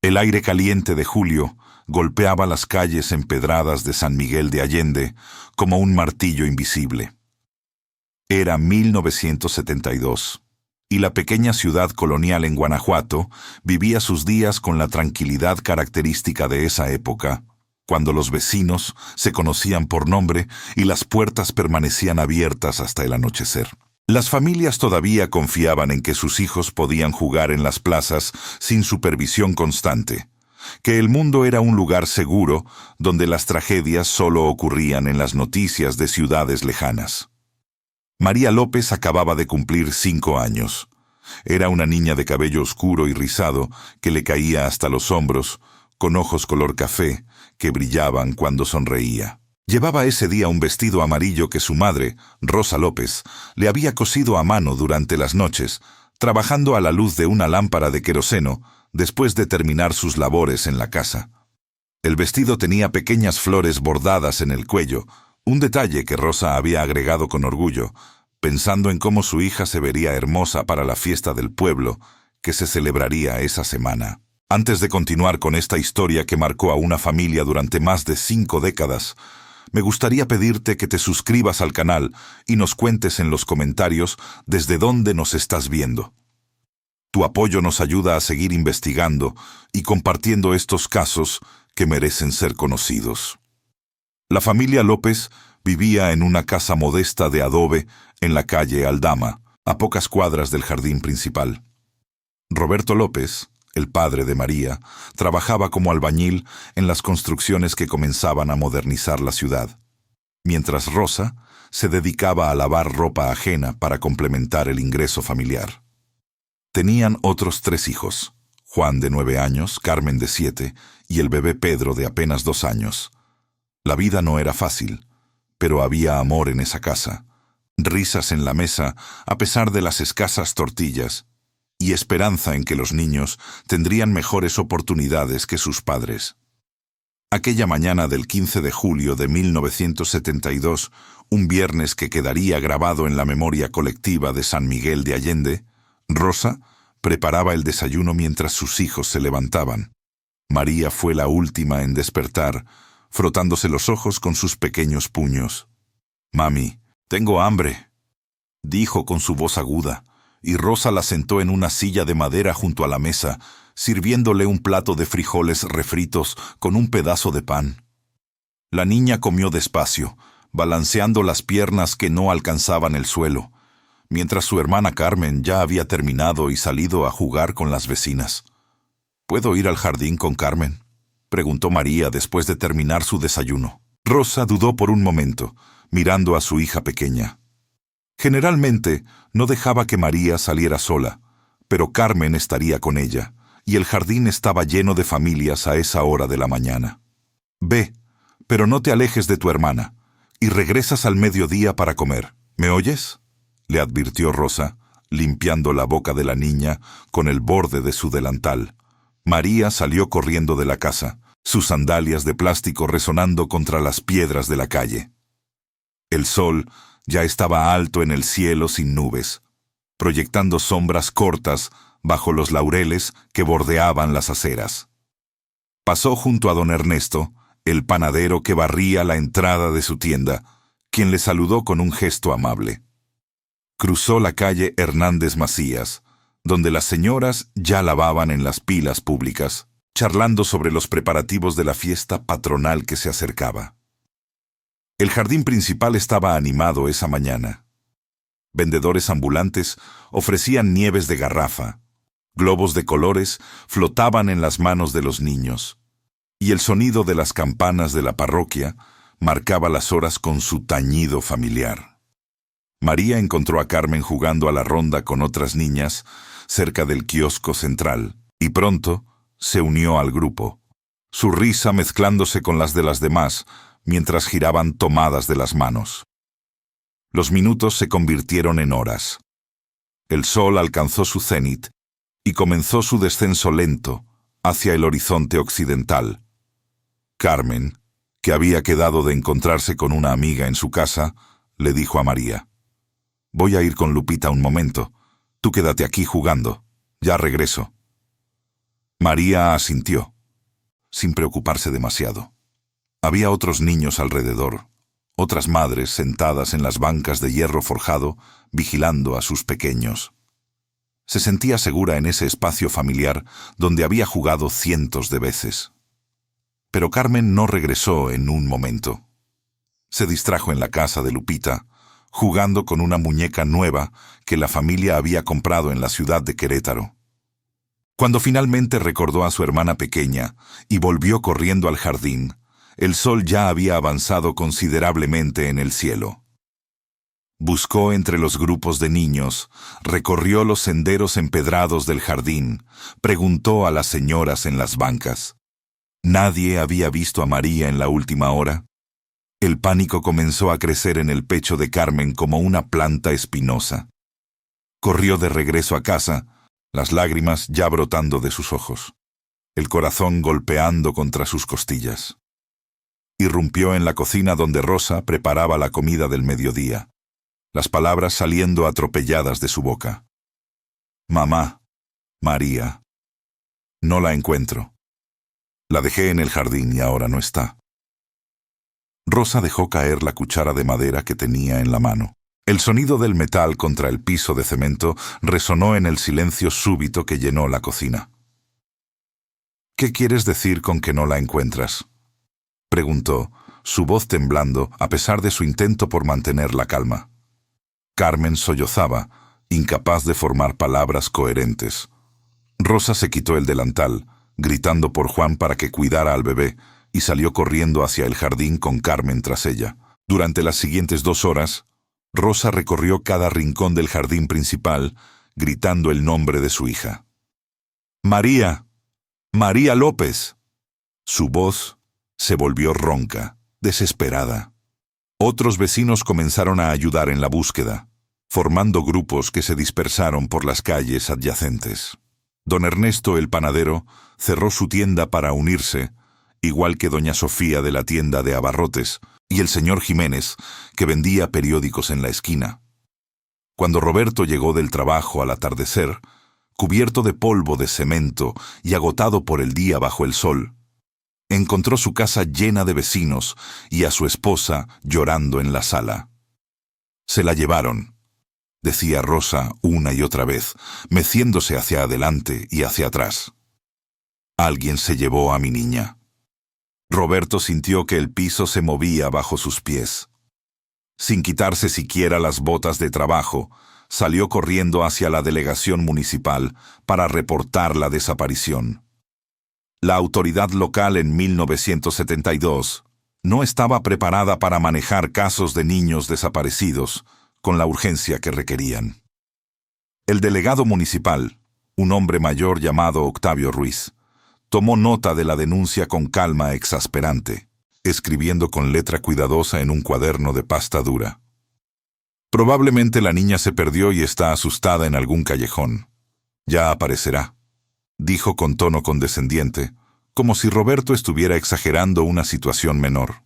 El aire caliente de julio golpeaba las calles empedradas de San Miguel de Allende como un martillo invisible. Era 1972, y la pequeña ciudad colonial en Guanajuato vivía sus días con la tranquilidad característica de esa época, cuando los vecinos se conocían por nombre y las puertas permanecían abiertas hasta el anochecer. Las familias todavía confiaban en que sus hijos podían jugar en las plazas sin supervisión constante, que el mundo era un lugar seguro donde las tragedias solo ocurrían en las noticias de ciudades lejanas. María López acababa de cumplir 5 años. Era una niña de cabello oscuro y rizado que le caía hasta los hombros, con ojos color café que brillaban cuando sonreía. Llevaba ese día un vestido amarillo que su madre, Rosa López, le había cosido a mano durante las noches, trabajando a la luz de una lámpara de queroseno después de terminar sus labores en la casa. El vestido tenía pequeñas flores bordadas en el cuello, un detalle que Rosa había agregado con orgullo, pensando en cómo su hija se vería hermosa para la fiesta del pueblo que se celebraría esa semana. Antes de continuar con esta historia que marcó a una familia durante más de 5 décadas, me gustaría pedirte que te suscribas al canal y nos cuentes en los comentarios desde dónde nos estás viendo. Tu apoyo nos ayuda a seguir investigando y compartiendo estos casos que merecen ser conocidos. La familia López vivía en una casa modesta de adobe en la calle Aldama, a pocas cuadras del jardín principal. Roberto López, el padre de María, trabajaba como albañil en las construcciones que comenzaban a modernizar la ciudad, mientras Rosa se dedicaba a lavar ropa ajena para complementar el ingreso familiar. Tenían otros 3 hijos, Juan de 9 años, Carmen de 7 y el bebé Pedro de apenas 2 años. La vida no era fácil, pero había amor en esa casa, risas en la mesa a pesar de las escasas tortillas, y esperanza en que los niños tendrían mejores oportunidades que sus padres. Aquella mañana del 15 de julio de 1972, un viernes que quedaría grabado en la memoria colectiva de San Miguel de Allende, Rosa preparaba el desayuno mientras sus hijos se levantaban. María fue la última en despertar, frotándose los ojos con sus pequeños puños. «Mami, tengo hambre», dijo con su voz aguda, y Rosa la sentó en una silla de madera junto a la mesa, sirviéndole un plato de frijoles refritos con un pedazo de pan. La niña comió despacio, balanceando las piernas que no alcanzaban el suelo, mientras su hermana Carmen ya había terminado y salido a jugar con las vecinas. «¿Puedo ir al jardín con Carmen?», preguntó María después de terminar su desayuno. Rosa dudó por un momento, mirando a su hija pequeña. Generalmente no dejaba que María saliera sola, pero Carmen estaría con ella, y el jardín estaba lleno de familias a esa hora de la mañana. «Ve, pero no te alejes de tu hermana, y regresas al mediodía para comer. ¿Me oyes?», le advirtió Rosa, limpiando la boca de la niña con el borde de su delantal. María salió corriendo de la casa, sus sandalias de plástico resonando contra las piedras de la calle. El sol ya estaba alto en el cielo sin nubes, proyectando sombras cortas bajo los laureles que bordeaban las aceras. Pasó junto a don Ernesto, el panadero que barría la entrada de su tienda, quien le saludó con un gesto amable. Cruzó la calle Hernández Macías, donde las señoras ya lavaban en las pilas públicas, charlando sobre los preparativos de la fiesta patronal que se acercaba. El jardín principal estaba animado esa mañana. Vendedores ambulantes ofrecían nieves de garrafa, globos de colores flotaban en las manos de los niños, y el sonido de las campanas de la parroquia marcaba las horas con su tañido familiar. María encontró a Carmen jugando a la ronda con otras niñas cerca del kiosco central, y pronto se unió al grupo, su risa mezclándose con las de las demás mientras giraban tomadas de las manos. Los minutos se convirtieron en horas. El sol alcanzó su cenit y comenzó su descenso lento hacia el horizonte occidental. Carmen, que había quedado de encontrarse con una amiga en su casa, le dijo a María: «Voy a ir con Lupita un momento. Tú quédate aquí jugando. Ya regreso». María asintió, sin preocuparse demasiado. Había otros niños alrededor, otras madres sentadas en las bancas de hierro forjado, vigilando a sus pequeños. Se sentía segura en ese espacio familiar donde había jugado cientos de veces. Pero Carmen no regresó en un momento. Se distrajo en la casa de Lupita, jugando con una muñeca nueva que la familia había comprado en la ciudad de Querétaro. Cuando finalmente recordó a su hermana pequeña y volvió corriendo al jardín, el sol ya había avanzado considerablemente en el cielo. Buscó entre los grupos de niños, recorrió los senderos empedrados del jardín, preguntó a las señoras en las bancas. ¿Nadie había visto a María en la última hora? El pánico comenzó a crecer en el pecho de Carmen como una planta espinosa. Corrió de regreso a casa, las lágrimas ya brotando de sus ojos, el corazón golpeando contra sus costillas. Irrumpió en la cocina donde Rosa preparaba la comida del mediodía, las palabras saliendo atropelladas de su boca. Mamá, María, no la encuentro. La dejé en el jardín y ahora no está. Rosa dejó caer la cuchara de madera que tenía en la mano. El sonido del metal contra el piso de cemento resonó en el silencio súbito que llenó la cocina. ¿Qué quieres decir con que no la encuentras?, preguntó, su voz temblando a pesar de su intento por mantener la calma. Carmen sollozaba, incapaz de formar palabras coherentes. Rosa se quitó el delantal, gritando por Juan para que cuidara al bebé, y salió corriendo hacia el jardín con Carmen tras ella. Durante las siguientes 2 horas, Rosa recorrió cada rincón del jardín principal, gritando el nombre de su hija. ¡María! ¡María López! Su voz se volvió ronca, desesperada. Otros vecinos comenzaron a ayudar en la búsqueda, formando grupos que se dispersaron por las calles adyacentes. Don Ernesto, el panadero, cerró su tienda para unirse, igual que doña Sofía de la tienda de abarrotes, y el señor Jiménez, que vendía periódicos en la esquina. Cuando Roberto llegó del trabajo al atardecer, cubierto de polvo de cemento y agotado por el día bajo el sol, encontró su casa llena de vecinos y a su esposa llorando en la sala. «Se la llevaron», decía Rosa una y otra vez, meciéndose hacia adelante y hacia atrás. «Alguien se llevó a mi niña». Roberto sintió que el piso se movía bajo sus pies. Sin quitarse siquiera las botas de trabajo, salió corriendo hacia la delegación municipal para reportar la desaparición. La autoridad local en 1972 no estaba preparada para manejar casos de niños desaparecidos con la urgencia que requerían. El delegado municipal, un hombre mayor llamado Octavio Ruiz, tomó nota de la denuncia con calma exasperante, escribiendo con letra cuidadosa en un cuaderno de pasta dura. «Probablemente la niña se perdió y está asustada en algún callejón. Ya aparecerá», dijo con tono condescendiente, como si Roberto estuviera exagerando una situación menor.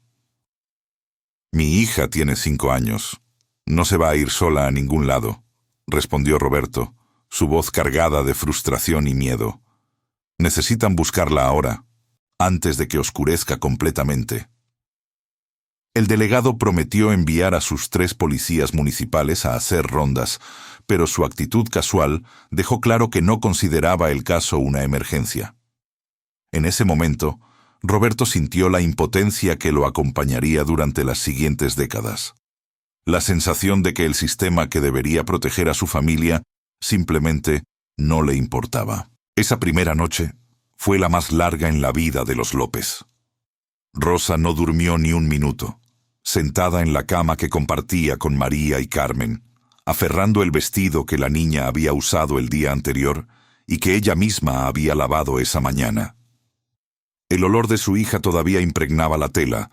«Mi hija tiene 5 años. No se va a ir sola a ningún lado», respondió Roberto, su voz cargada de frustración y miedo. «Necesitan buscarla ahora, antes de que oscurezca completamente». El delegado prometió enviar a sus 3 policías municipales a hacer rondas, pero su actitud casual dejó claro que no consideraba el caso una emergencia. En ese momento, Roberto sintió la impotencia que lo acompañaría durante las siguientes décadas. La sensación de que el sistema que debería proteger a su familia simplemente no le importaba. Esa primera noche fue la más larga en la vida de los López. Rosa no durmió ni un minuto, sentada en la cama que compartía con María y Carmen, aferrando el vestido que la niña había usado el día anterior y que ella misma había lavado esa mañana. El olor de su hija todavía impregnaba la tela,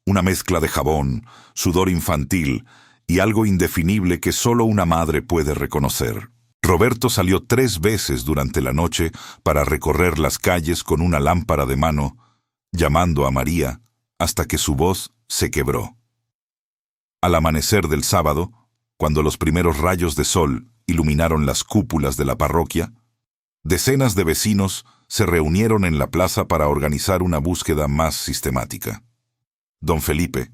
una mezcla de jabón, sudor infantil y algo indefinible que solo una madre puede reconocer. Roberto salió 3 veces durante la noche para recorrer las calles con una lámpara de mano, llamando a María, hasta que su voz se quebró. Al amanecer del sábado, cuando los primeros rayos de sol iluminaron las cúpulas de la parroquia, decenas de vecinos se reunieron en la plaza para organizar una búsqueda más sistemática. Don Felipe,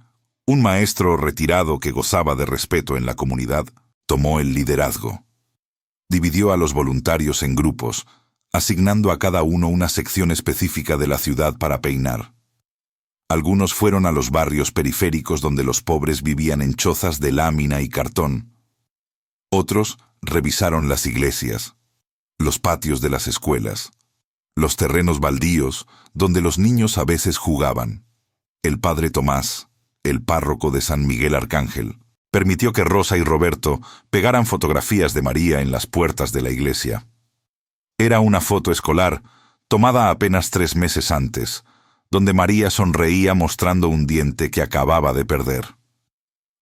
un maestro retirado que gozaba de respeto en la comunidad, tomó el liderazgo. Dividió a los voluntarios en grupos, asignando a cada uno una sección específica de la ciudad para peinar. Algunos fueron a los barrios periféricos donde los pobres vivían en chozas de lámina y cartón. Otros revisaron las iglesias, los patios de las escuelas, los terrenos baldíos donde los niños a veces jugaban. El padre Tomás, el párroco de San Miguel Arcángel, permitió que Rosa y Roberto pegaran fotografías de María en las puertas de la iglesia. Era una foto escolar, tomada apenas 3 meses antes, donde María sonreía mostrando un diente que acababa de perder.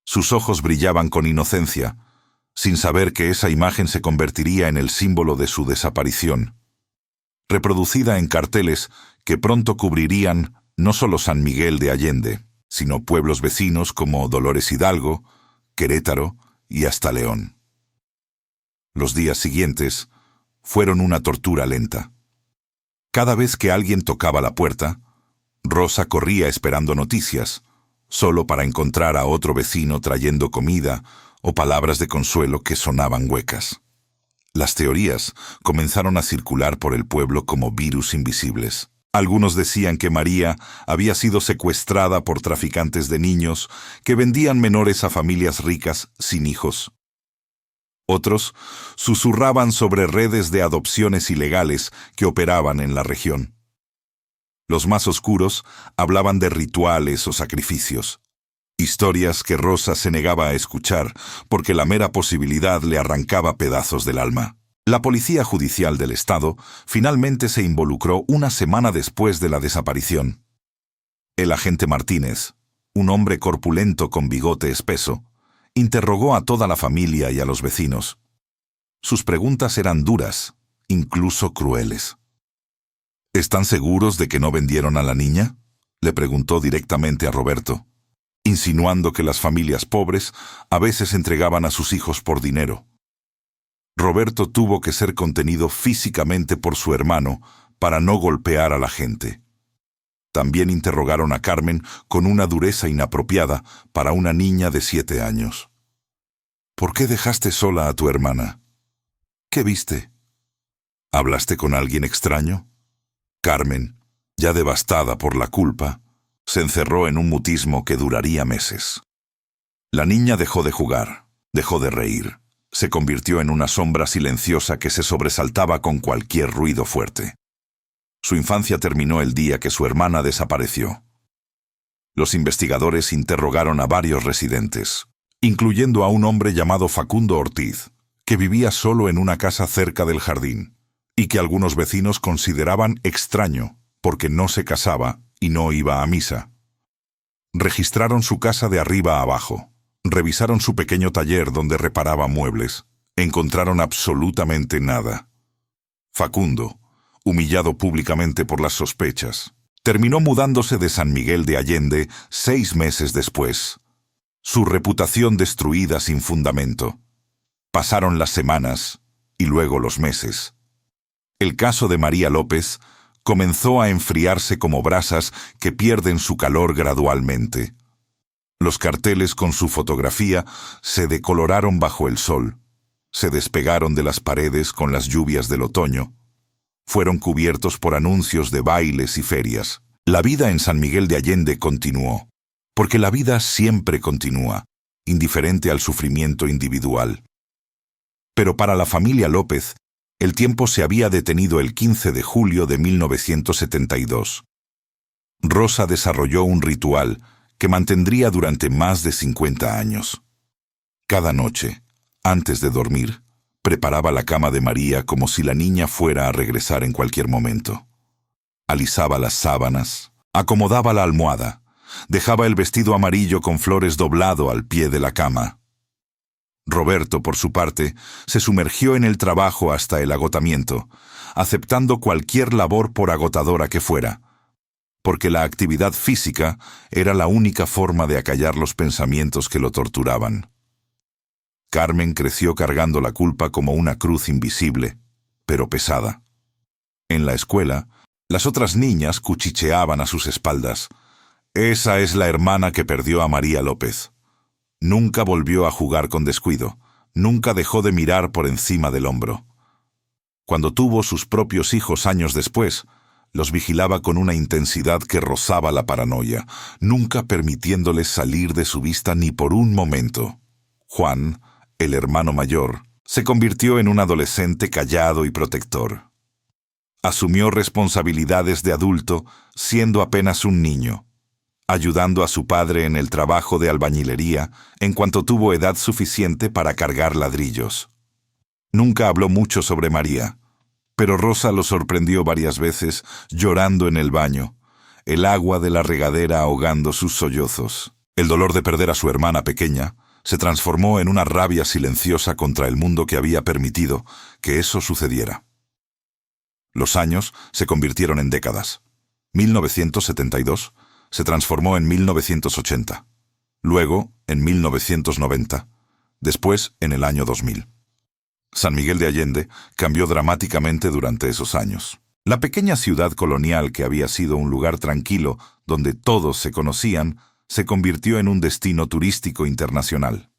Sus ojos brillaban con inocencia, sin saber que esa imagen se convertiría en el símbolo de su desaparición, reproducida en carteles que pronto cubrirían no solo San Miguel de Allende, sino pueblos vecinos como Dolores Hidalgo, Querétaro y hasta León. Los días siguientes fueron una tortura lenta. Cada vez que alguien tocaba la puerta, Rosa corría esperando noticias, solo para encontrar a otro vecino trayendo comida o palabras de consuelo que sonaban huecas. Las teorías comenzaron a circular por el pueblo como virus invisibles. Algunos decían que María había sido secuestrada por traficantes de niños que vendían menores a familias ricas sin hijos. Otros susurraban sobre redes de adopciones ilegales que operaban en la región. Los más oscuros hablaban de rituales o sacrificios, historias que Rosa se negaba a escuchar porque la mera posibilidad le arrancaba pedazos del alma. La Policía Judicial del Estado finalmente se involucró una semana después de la desaparición. El agente Martínez, un hombre corpulento con bigote espeso, interrogó a toda la familia y a los vecinos. Sus preguntas eran duras, incluso crueles. ¿Están seguros de que no vendieron a la niña?, le preguntó directamente a Roberto, insinuando que las familias pobres a veces entregaban a sus hijos por dinero. Roberto tuvo que ser contenido físicamente por su hermano para no golpear a la gente. También interrogaron a Carmen con una dureza inapropiada para una niña de 7 años. ¿Por qué dejaste sola a tu hermana? ¿Qué viste? ¿Hablaste con alguien extraño? Carmen, ya devastada por la culpa, se encerró en un mutismo que duraría meses. La niña dejó de jugar, dejó de reír. Se convirtió en una sombra silenciosa que se sobresaltaba con cualquier ruido fuerte. Su infancia terminó el día que su hermana desapareció. Los investigadores interrogaron a varios residentes, incluyendo a un hombre llamado Facundo Ortiz, que vivía solo en una casa cerca del jardín, y que algunos vecinos consideraban extraño porque no se casaba y no iba a misa. Registraron su casa de arriba a abajo. Revisaron su pequeño taller donde reparaba muebles. Encontraron absolutamente nada. Facundo, humillado públicamente por las sospechas, terminó mudándose de San Miguel de Allende 6 meses después. Su reputación destruida sin fundamento. Pasaron las semanas y luego los meses. El caso de María López comenzó a enfriarse como brasas que pierden su calor gradualmente. Los carteles con su fotografía se decoloraron bajo el sol, se despegaron de las paredes con las lluvias del otoño, fueron cubiertos por anuncios de bailes y ferias. La vida en San Miguel de Allende continuó, porque la vida siempre continúa, indiferente al sufrimiento individual. Pero para la familia López, el tiempo se había detenido el 15 de julio de 1972. Rosa desarrolló un ritual que mantendría durante más de 50 años. Cada noche, antes de dormir, preparaba la cama de María como si la niña fuera a regresar en cualquier momento. Alisaba las sábanas, acomodaba la almohada, dejaba el vestido amarillo con flores doblado al pie de la cama. Roberto, por su parte, se sumergió en el trabajo hasta el agotamiento, aceptando cualquier labor por agotadora que fuera, porque la actividad física era la única forma de acallar los pensamientos que lo torturaban. Carmen creció cargando la culpa como una cruz invisible, pero pesada. En la escuela, las otras niñas cuchicheaban a sus espaldas. Esa es la hermana que perdió a María López. Nunca volvió a jugar con descuido. Nunca dejó de mirar por encima del hombro. Cuando tuvo sus propios hijos años después, los vigilaba con una intensidad que rozaba la paranoia, nunca permitiéndoles salir de su vista ni por un momento. Juan, el hermano mayor, se convirtió en un adolescente callado y protector. Asumió responsabilidades de adulto siendo apenas un niño, ayudando a su padre en el trabajo de albañilería en cuanto tuvo edad suficiente para cargar ladrillos. Nunca habló mucho sobre María, pero Rosa lo sorprendió varias veces llorando en el baño, el agua de la regadera ahogando sus sollozos. El dolor de perder a su hermana pequeña se transformó en una rabia silenciosa contra el mundo que había permitido que eso sucediera. Los años se convirtieron en décadas. 1972 se transformó en 1980, luego en 1990, después en el año 2000. San Miguel de Allende cambió dramáticamente durante esos años. La pequeña ciudad colonial que había sido un lugar tranquilo donde todos se conocían, se convirtió en un destino turístico internacional.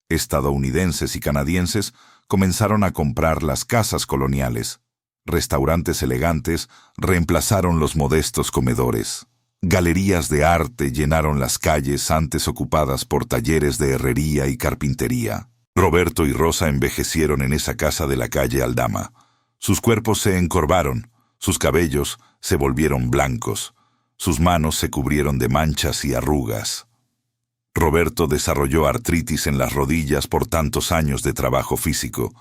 Estadounidenses y canadienses comenzaron a comprar las casas coloniales. Restaurantes elegantes reemplazaron los modestos comedores. Galerías de arte llenaron las calles antes ocupadas por talleres de herrería y carpintería. Roberto y Rosa envejecieron en esa casa de la calle Aldama. Sus cuerpos se encorvaron, sus cabellos se volvieron blancos, sus manos se cubrieron de manchas y arrugas. Roberto desarrolló artritis en las rodillas por tantos años de trabajo físico,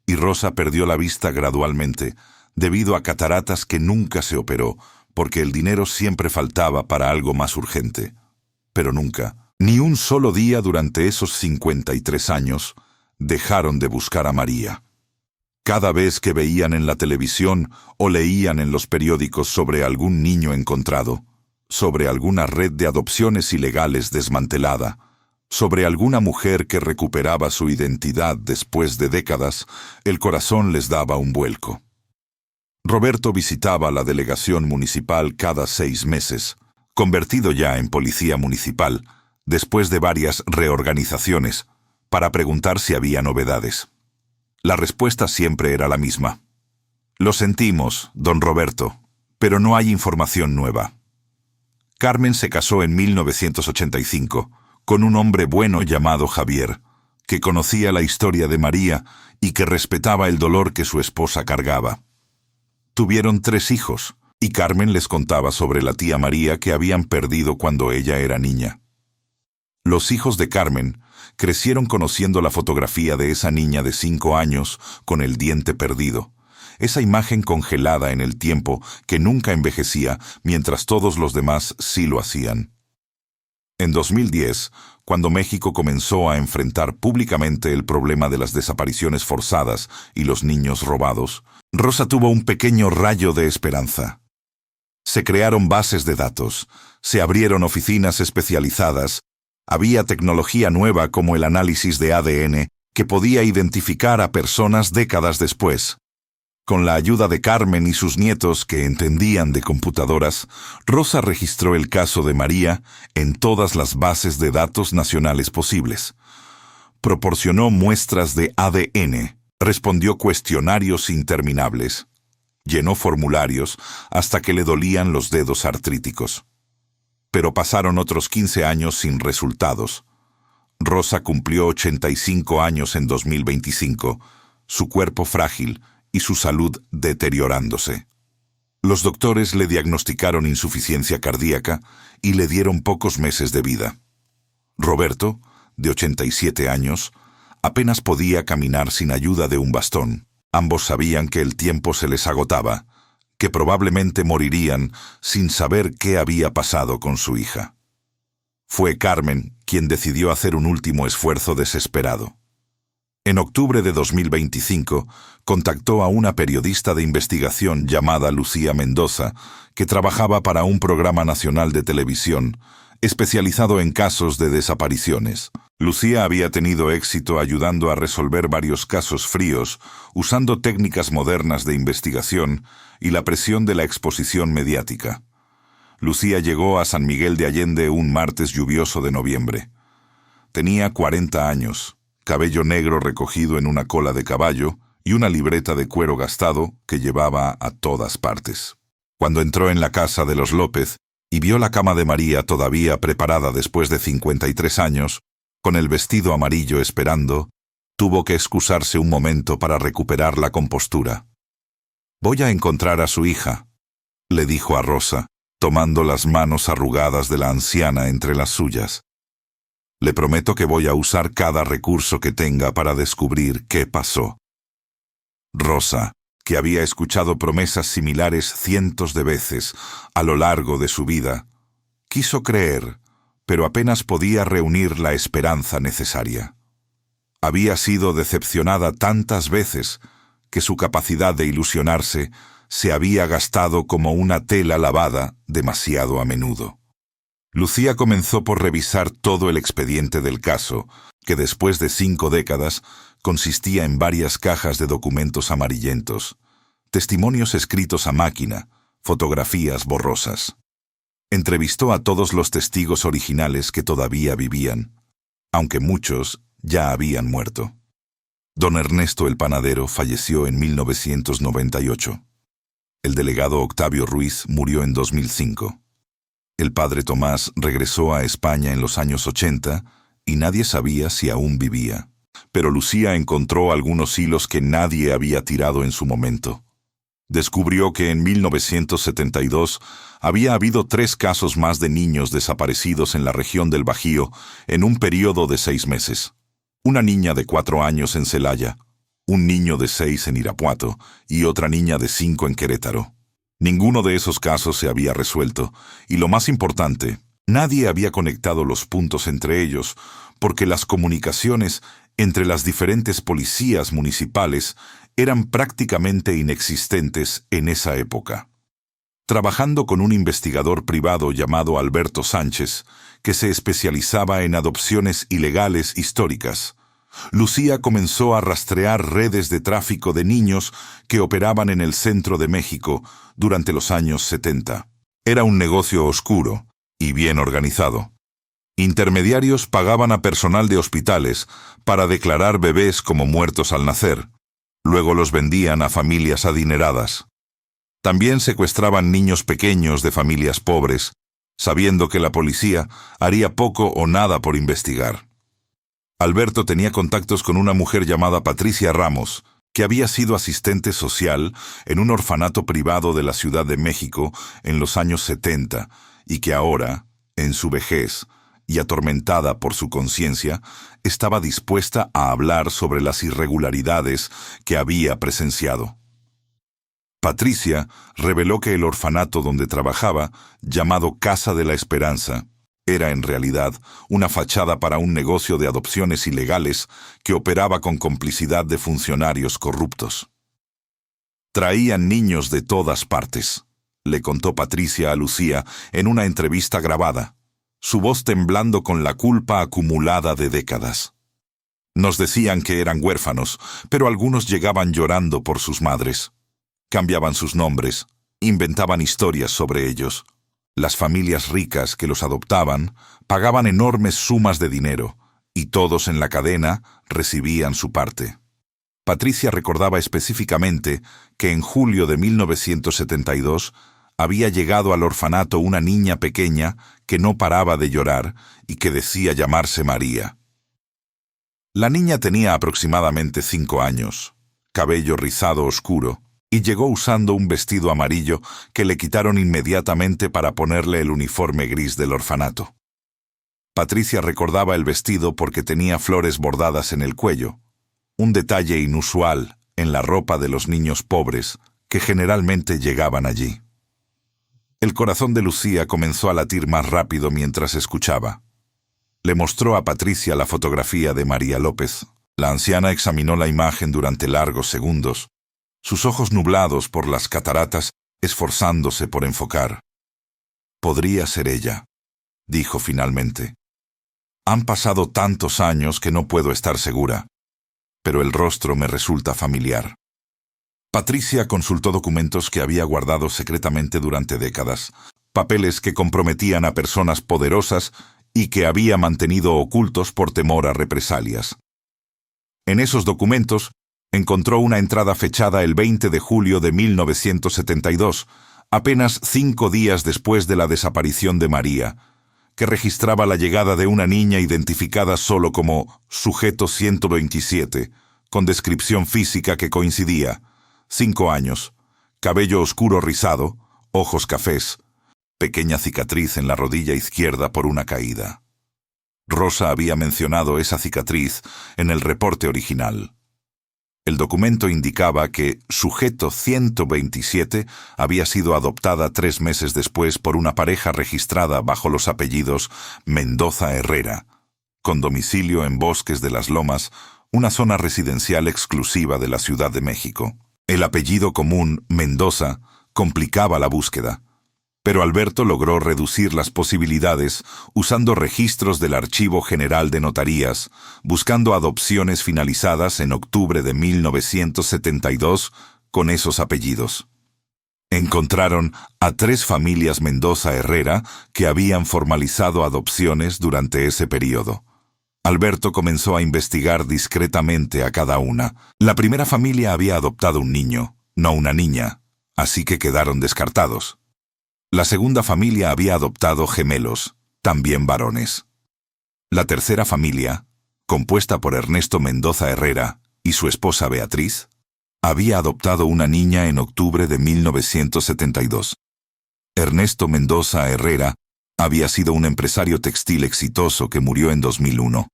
y Rosa perdió la vista gradualmente debido a cataratas que nunca se operó, porque el dinero siempre faltaba para algo más urgente. Pero nunca, ni un solo día durante esos 53 años, dejaron de buscar a María. Cada vez que veían en la televisión o leían en los periódicos sobre algún niño encontrado, sobre alguna red de adopciones ilegales desmantelada, sobre alguna mujer que recuperaba su identidad después de décadas, el corazón les daba un vuelco. Roberto visitaba la delegación municipal cada 6 meses, convertido ya en policía municipal, después de varias reorganizaciones, para preguntar si había novedades. La respuesta siempre era la misma. Lo sentimos, don Roberto, pero no hay información nueva. Carmen se casó en 1985 con un hombre bueno llamado Javier, que conocía la historia de María y que respetaba el dolor que su esposa cargaba. Tuvieron 3 hijos, y Carmen les contaba sobre la tía María que habían perdido cuando ella era niña. Los hijos de Carmen crecieron conociendo la fotografía de esa niña de 5 años con el diente perdido, esa imagen congelada en el tiempo que nunca envejecía mientras todos los demás sí lo hacían. En 2010, cuando México comenzó a enfrentar públicamente el problema de las desapariciones forzadas y los niños robados, Rosa tuvo un pequeño rayo de esperanza. Se crearon bases de datos, se abrieron oficinas especializadas, había tecnología nueva como el análisis de ADN que podía identificar a personas décadas después. Con la ayuda de Carmen y sus nietos que entendían de computadoras, Rosa registró el caso de María en todas las bases de datos nacionales posibles. Proporcionó muestras de ADN, respondió cuestionarios interminables, llenó formularios hasta que le dolían los dedos artríticos. Pero pasaron otros 15 años sin resultados. Rosa cumplió 85 años en 2025, su cuerpo frágil y su salud deteriorándose. Los doctores le diagnosticaron insuficiencia cardíaca y le dieron pocos meses de vida. Roberto, de 87 años, apenas podía caminar sin ayuda de un bastón. Ambos sabían que el tiempo se les agotaba, que probablemente morirían sin saber qué había pasado con su hija. Fue Carmen quien decidió hacer un último esfuerzo desesperado. En octubre de 2025, contactó a una periodista de investigación llamada Lucía Mendoza, que trabajaba para un programa nacional de televisión, especializado en casos de desapariciones. Lucía había tenido éxito ayudando a resolver varios casos fríos, usando técnicas modernas de investigación y la presión de la exposición mediática. Lucía llegó a San Miguel de Allende un martes lluvioso de noviembre. Tenía 40 años, cabello negro recogido en una cola de caballo y una libreta de cuero gastado que llevaba a todas partes. Cuando entró en la casa de los López y vio la cama de María todavía preparada después de 53 años, con el vestido amarillo esperando, tuvo que excusarse un momento para recuperar la compostura. «Voy a encontrar a su hija», le dijo a Rosa, tomando las manos arrugadas de la anciana entre las suyas. «Le prometo que voy a usar cada recurso que tenga para descubrir qué pasó». Rosa, que había escuchado promesas similares cientos de veces a lo largo de su vida, quiso creer, pero apenas podía reunir la esperanza necesaria. Había sido decepcionada tantas veces que su capacidad de ilusionarse se había gastado como una tela lavada demasiado a menudo. Lucía comenzó por revisar todo el expediente del caso, que después de 5 décadas consistía en varias cajas de documentos amarillentos, testimonios escritos a máquina, fotografías borrosas. Entrevistó a todos los testigos originales que todavía vivían, aunque muchos ya habían muerto. Don Ernesto el panadero falleció en 1998. El delegado Octavio Ruiz murió en 2005. El padre Tomás regresó a España en los años 80 y nadie sabía si aún vivía. Pero Lucía encontró algunos hilos que nadie había tirado en su momento. Descubrió que en 1972 había habido 3 casos más de niños desaparecidos en la región del Bajío en un periodo de 6 meses. Una niña de 4 años en Celaya, un niño de 6 en Irapuato y otra niña de 5 en Querétaro. Ninguno de esos casos se había resuelto, y lo más importante, nadie había conectado los puntos entre ellos, porque las comunicaciones entre las diferentes policías municipales eran prácticamente inexistentes en esa época. Trabajando con un investigador privado llamado Alberto Sánchez, que se especializaba en adopciones ilegales históricas, Lucía comenzó a rastrear redes de tráfico de niños que operaban en el centro de México durante los años 70. Era un negocio oscuro y bien organizado. Intermediarios pagaban a personal de hospitales para declarar bebés como muertos al nacer. Luego los vendían a familias adineradas. También secuestraban niños pequeños de familias pobres, sabiendo que la policía haría poco o nada por investigar. Alberto tenía contactos con una mujer llamada Patricia Ramos, que había sido asistente social en un orfanato privado de la Ciudad de México en los años 70 y que ahora, en su vejez y atormentada por su conciencia, estaba dispuesta a hablar sobre las irregularidades que había presenciado. Patricia reveló que el orfanato donde trabajaba, llamado Casa de la Esperanza, era en realidad una fachada para un negocio de adopciones ilegales que operaba con complicidad de funcionarios corruptos. Traían niños de todas partes, le contó Patricia a Lucía en una entrevista grabada, su voz temblando con la culpa acumulada de décadas. Nos decían que eran huérfanos, pero algunos llegaban llorando por sus madres. Cambiaban sus nombres, inventaban historias sobre ellos. Las familias ricas que los adoptaban pagaban enormes sumas de dinero, y todos en la cadena recibían su parte. Patricia recordaba específicamente que en julio de 1972 había llegado al orfanato una niña pequeña que no paraba de llorar y que decía llamarse María. La niña tenía aproximadamente 5 años, cabello rizado oscuro, y llegó usando un vestido amarillo que le quitaron inmediatamente para ponerle el uniforme gris del orfanato. Patricia recordaba el vestido porque tenía flores bordadas en el cuello, un detalle inusual en la ropa de los niños pobres que generalmente llegaban allí. El corazón de Lucía comenzó a latir más rápido mientras escuchaba. Le mostró a Patricia la fotografía de María López. La anciana examinó la imagen durante largos segundos, sus ojos nublados por las cataratas, esforzándose por enfocar. «Podría ser ella», dijo finalmente. Han pasado tantos años que no puedo estar segura, pero el rostro me resulta familiar. Patricia consultó documentos que había guardado secretamente durante décadas, papeles que comprometían a personas poderosas y que había mantenido ocultos por temor a represalias. En esos documentos encontró una entrada fechada el 20 de julio de 1972, apenas 5 días después de la desaparición de María, que registraba la llegada de una niña identificada solo como sujeto 127, con descripción física que coincidía: 5 años, cabello oscuro rizado, ojos cafés, pequeña cicatriz en la rodilla izquierda por una caída. Rosa había mencionado esa cicatriz en el reporte original. El documento indicaba que sujeto 127 había sido adoptada 3 meses después por una pareja registrada bajo los apellidos Mendoza Herrera, con domicilio en Bosques de las Lomas, una zona residencial exclusiva de la Ciudad de México. El apellido común, Mendoza, complicaba la búsqueda, pero Alberto logró reducir las posibilidades usando registros del Archivo General de Notarías, buscando adopciones finalizadas en octubre de 1972 con esos apellidos. Encontraron a 3 familias Mendoza Herrera que habían formalizado adopciones durante ese periodo. Alberto comenzó a investigar discretamente a cada una. La primera familia había adoptado un niño, no una niña, así que quedaron descartados. La segunda familia había adoptado gemelos, también varones. La tercera familia, compuesta por Ernesto Mendoza Herrera y su esposa Beatriz, había adoptado una niña en octubre de 1972. Ernesto Mendoza Herrera había sido un empresario textil exitoso que murió en 2001.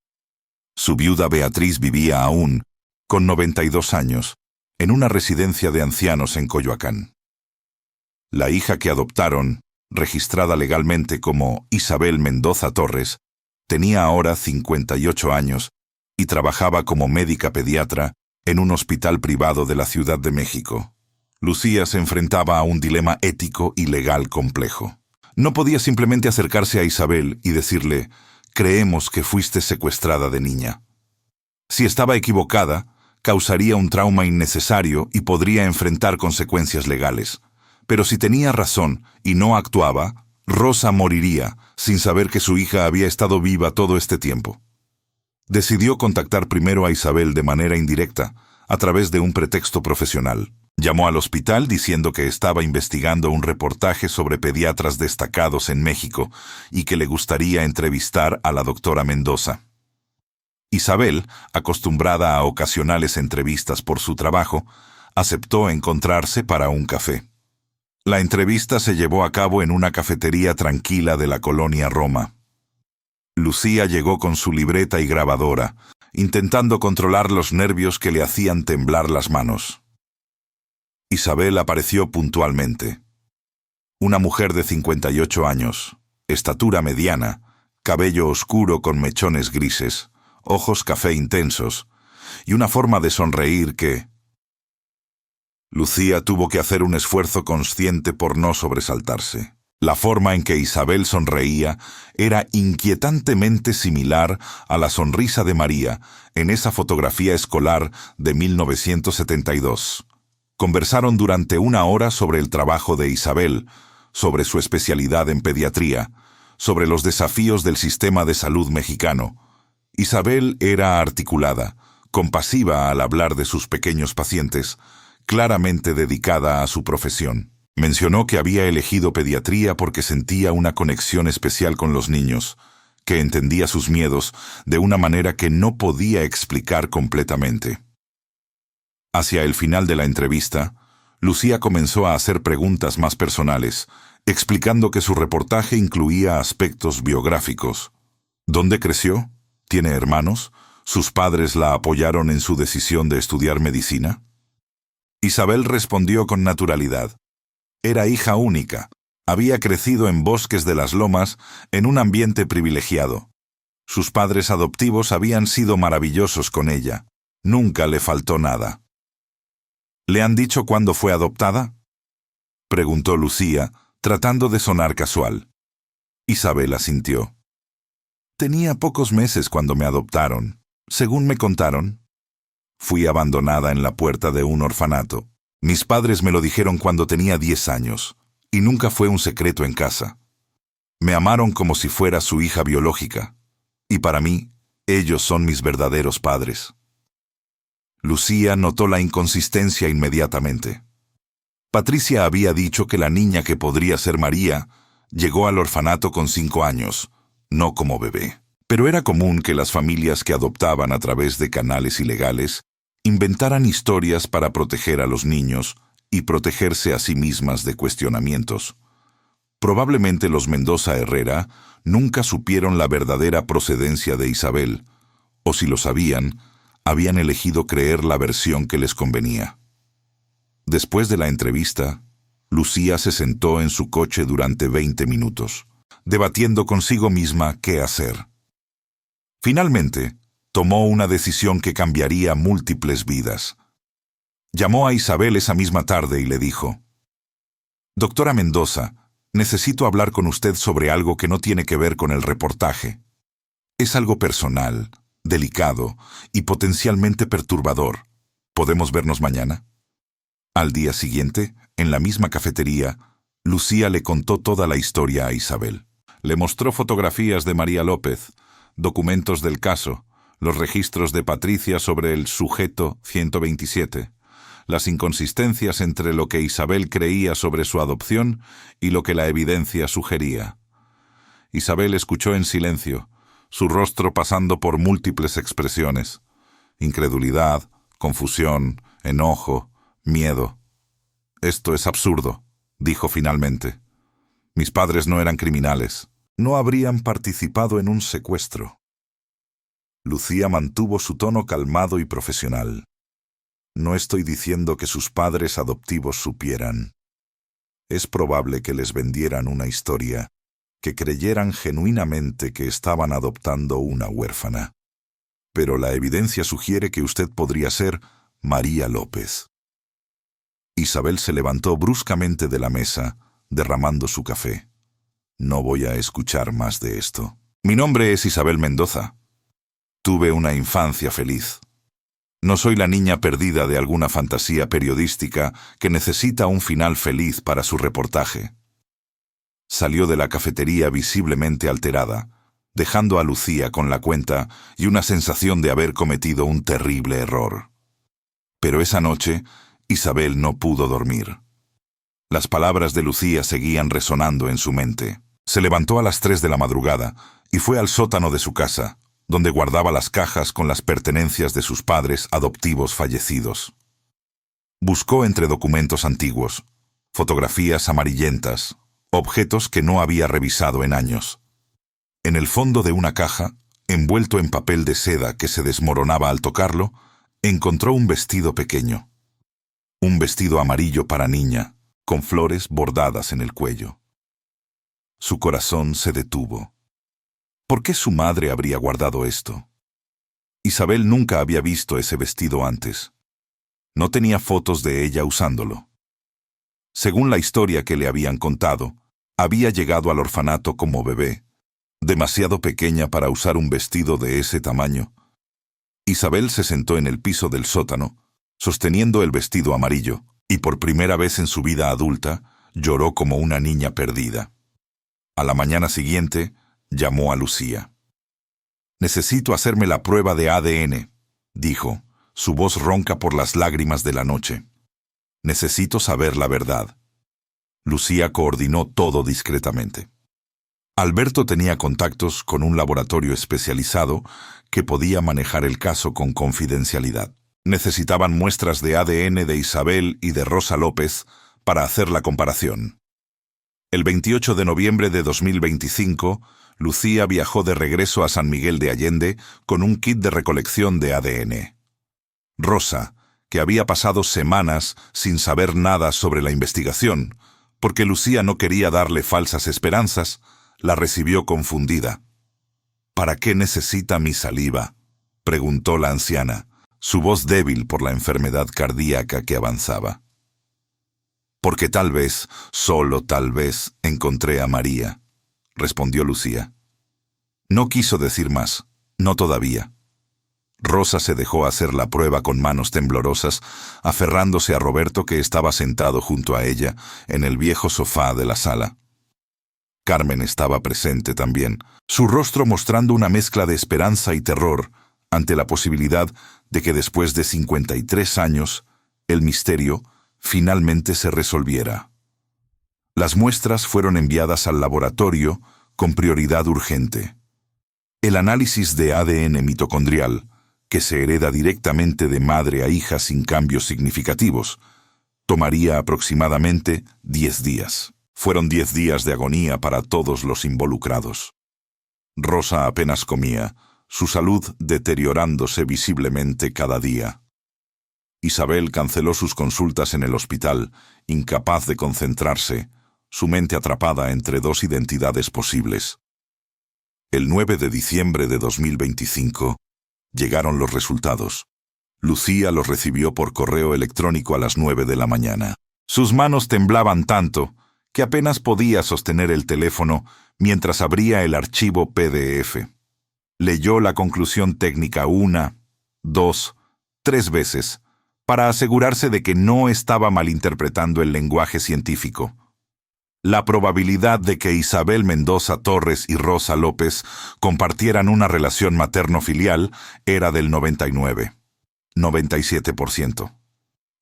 Su viuda Beatriz vivía aún, con 92 años, en una residencia de ancianos en Coyoacán. La hija que adoptaron, registrada legalmente como Isabel Mendoza Torres, tenía ahora 58 años y trabajaba como médica pediatra en un hospital privado de la Ciudad de México. Lucía se enfrentaba a un dilema ético y legal complejo. No podía simplemente acercarse a Isabel y decirle: «Creemos que fuiste secuestrada de niña». Si estaba equivocada, causaría un trauma innecesario y podría enfrentar consecuencias legales. Pero si tenía razón y no actuaba, Rosa moriría sin saber que su hija había estado viva todo este tiempo. Decidió contactar primero a Isabel de manera indirecta, a través de un pretexto profesional. Llamó al hospital diciendo que estaba investigando un reportaje sobre pediatras destacados en México y que le gustaría entrevistar a la doctora Mendoza. Isabel, acostumbrada a ocasionales entrevistas por su trabajo, aceptó encontrarse para un café. La entrevista se llevó a cabo en una cafetería tranquila de la colonia Roma. Lucía llegó con su libreta y grabadora, intentando controlar los nervios que le hacían temblar las manos. Isabel apareció puntualmente. Una mujer de 58 años, estatura mediana, cabello oscuro con mechones grises, ojos café intensos, y una forma de sonreír que... Lucía tuvo que hacer un esfuerzo consciente por no sobresaltarse. La forma en que Isabel sonreía era inquietantemente similar a la sonrisa de María en esa fotografía escolar de 1972. Conversaron durante 1 hora sobre el trabajo de Isabel, sobre su especialidad en pediatría, sobre los desafíos del sistema de salud mexicano. Isabel era articulada, compasiva al hablar de sus pequeños pacientes, claramente dedicada a su profesión. Mencionó que había elegido pediatría porque sentía una conexión especial con los niños, que entendía sus miedos de una manera que no podía explicar completamente. Hacia el final de la entrevista, Lucía comenzó a hacer preguntas más personales, explicando que su reportaje incluía aspectos biográficos. ¿Dónde creció? ¿Tiene hermanos? ¿Sus padres la apoyaron en su decisión de estudiar medicina? Isabel respondió con naturalidad. Era hija única. Había crecido en Bosques de las Lomas, en un ambiente privilegiado. Sus padres adoptivos habían sido maravillosos con ella. Nunca le faltó nada. ¿Le han dicho cuándo fue adoptada?, preguntó Lucía, tratando de sonar casual. Isabel asintió. Tenía pocos meses cuando me adoptaron. Según me contaron, fui abandonada en la puerta de un orfanato. Mis padres me lo dijeron cuando tenía 10 años, y nunca fue un secreto en casa. Me amaron como si fuera su hija biológica, y para mí, ellos son mis verdaderos padres. Lucía notó la inconsistencia inmediatamente. Patricia había dicho que la niña que podría ser María llegó al orfanato con 5 años, no como bebé. Pero era común que las familias que adoptaban a través de canales ilegales inventaran historias para proteger a los niños y protegerse a sí mismas de cuestionamientos. Probablemente los Mendoza Herrera nunca supieron la verdadera procedencia de Isabel, o si lo sabían, habían elegido creer la versión que les convenía. Después de la entrevista, Lucía se sentó en su coche durante 20 minutos, debatiendo consigo misma qué hacer. Finalmente, tomó una decisión que cambiaría múltiples vidas. Llamó a Isabel esa misma tarde y le dijo: «Doctora Mendoza, necesito hablar con usted sobre algo que no tiene que ver con el reportaje. Es algo personal, delicado y potencialmente perturbador. ¿Podemos vernos mañana?». Al día siguiente, en la misma cafetería, Lucía le contó toda la historia a Isabel. Le mostró fotografías de María López, documentos del caso, los registros de Patricia sobre el sujeto 127, las inconsistencias entre lo que Isabel creía sobre su adopción y lo que la evidencia sugería. Isabel escuchó en silencio, su rostro pasando por múltiples expresiones: incredulidad, confusión, enojo, miedo. «Esto es absurdo», dijo finalmente. «Mis padres no eran criminales. No habrían participado en un secuestro». Lucía mantuvo su tono calmado y profesional. «No estoy diciendo que sus padres adoptivos supieran. Es probable que les vendieran una historia, que creyeran genuinamente que estaban adoptando una huérfana. Pero la evidencia sugiere que usted podría ser María López». Isabel se levantó bruscamente de la mesa, derramando su café. «No voy a escuchar más de esto. Mi nombre es Isabel Mendoza. Tuve una infancia feliz. No soy la niña perdida de alguna fantasía periodística que necesita un final feliz para su reportaje». Salió de la cafetería visiblemente alterada, dejando a Lucía con la cuenta y una sensación de haber cometido un terrible error. Pero esa noche, Isabel no pudo dormir. Las palabras de Lucía seguían resonando en su mente. Se levantó a las 3 de la madrugada y fue al sótano de su casa, donde guardaba las cajas con las pertenencias de sus padres adoptivos fallecidos. Buscó entre documentos antiguos, fotografías amarillentas, objetos que no había revisado en años. En el fondo de una caja, envuelto en papel de seda que se desmoronaba al tocarlo, encontró un vestido pequeño. Un vestido amarillo para niña, con flores bordadas en el cuello. Su corazón se detuvo. ¿Por qué su madre habría guardado esto? Isabel nunca había visto ese vestido antes. No tenía fotos de ella usándolo. Según la historia que le habían contado, había llegado al orfanato como bebé, demasiado pequeña para usar un vestido de ese tamaño. Isabel se sentó en el piso del sótano, sosteniendo el vestido amarillo, y por primera vez en su vida adulta, lloró como una niña perdida. A la mañana siguiente, llamó a Lucía. «Necesito hacerme la prueba de ADN», dijo, su voz ronca por las lágrimas de la noche. «Necesito saber la verdad». Lucía coordinó todo discretamente. Alberto tenía contactos con un laboratorio especializado que podía manejar el caso con confidencialidad. Necesitaban muestras de ADN de Isabel y de Rosa López para hacer la comparación. El 28 de noviembre de 2025, Lucía viajó de regreso a San Miguel de Allende con un kit de recolección de ADN. Rosa, que había pasado semanas sin saber nada sobre la investigación, porque Lucía no quería darle falsas esperanzas, la recibió confundida. «¿Para qué necesita mi saliva?», preguntó la anciana, su voz débil por la enfermedad cardíaca que avanzaba. «Porque tal vez, solo tal vez, encontré a María», respondió Lucía. No quiso decir más. No todavía. Rosa se dejó hacer la prueba con manos temblorosas, aferrándose a Roberto, que estaba sentado junto a ella en el viejo sofá de la sala. Carmen estaba presente también, su rostro mostrando una mezcla de esperanza y terror ante la posibilidad de que después de 53 años el misterio finalmente se resolviera. Las muestras fueron enviadas al laboratorio con prioridad urgente. El análisis de ADN mitocondrial, que se hereda directamente de madre a hija sin cambios significativos, tomaría aproximadamente 10 días. Fueron 10 días de agonía para todos los involucrados. Rosa apenas comía, su salud deteriorándose visiblemente cada día. Isabel canceló sus consultas en el hospital, incapaz de concentrarse, su mente atrapada entre dos identidades posibles. El 9 de diciembre de 2025 llegaron los resultados. Lucía los recibió por correo electrónico a las 9 de la mañana. Sus manos temblaban tanto que apenas podía sostener el teléfono mientras abría el archivo PDF. Leyó la conclusión técnica 1, 2, 3 veces para asegurarse de que no estaba malinterpretando el lenguaje científico. La probabilidad de que Isabel Mendoza Torres y Rosa López compartieran una relación materno-filial era del 97%.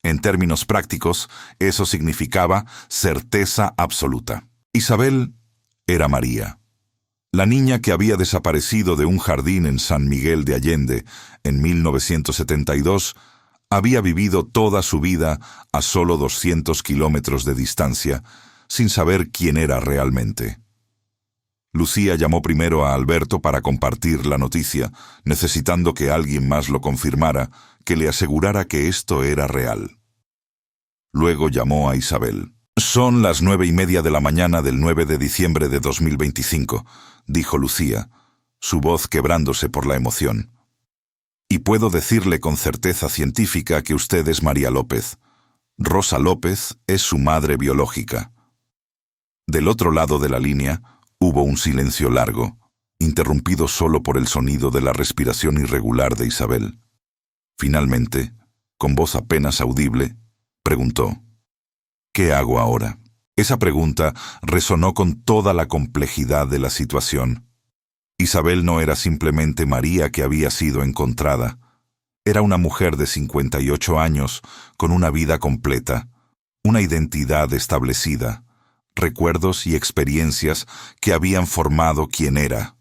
En términos prácticos, eso significaba certeza absoluta. Isabel era María, la niña que había desaparecido de un jardín en San Miguel de Allende en 1972, había vivido toda su vida a solo 200 kilómetros de distancia, sin saber quién era realmente. Lucía llamó primero a Alberto para compartir la noticia, necesitando que alguien más lo confirmara, que le asegurara que esto era real. Luego llamó a Isabel. «Son las 9:30 de la mañana del 9 de diciembre de 2025», dijo Lucía, su voz quebrándose por la emoción. «Y puedo decirle con certeza científica que usted es María López. Rosa López es su madre biológica». Del otro lado de la línea hubo un silencio largo, interrumpido solo por el sonido de la respiración irregular de Isabel. Finalmente, con voz apenas audible, preguntó: «¿Qué hago ahora?». Esa pregunta resonó con toda la complejidad de la situación. Isabel no era simplemente María que había sido encontrada. Era una mujer de 58 años, con una vida completa, una identidad establecida, recuerdos y experiencias que habían formado quien era.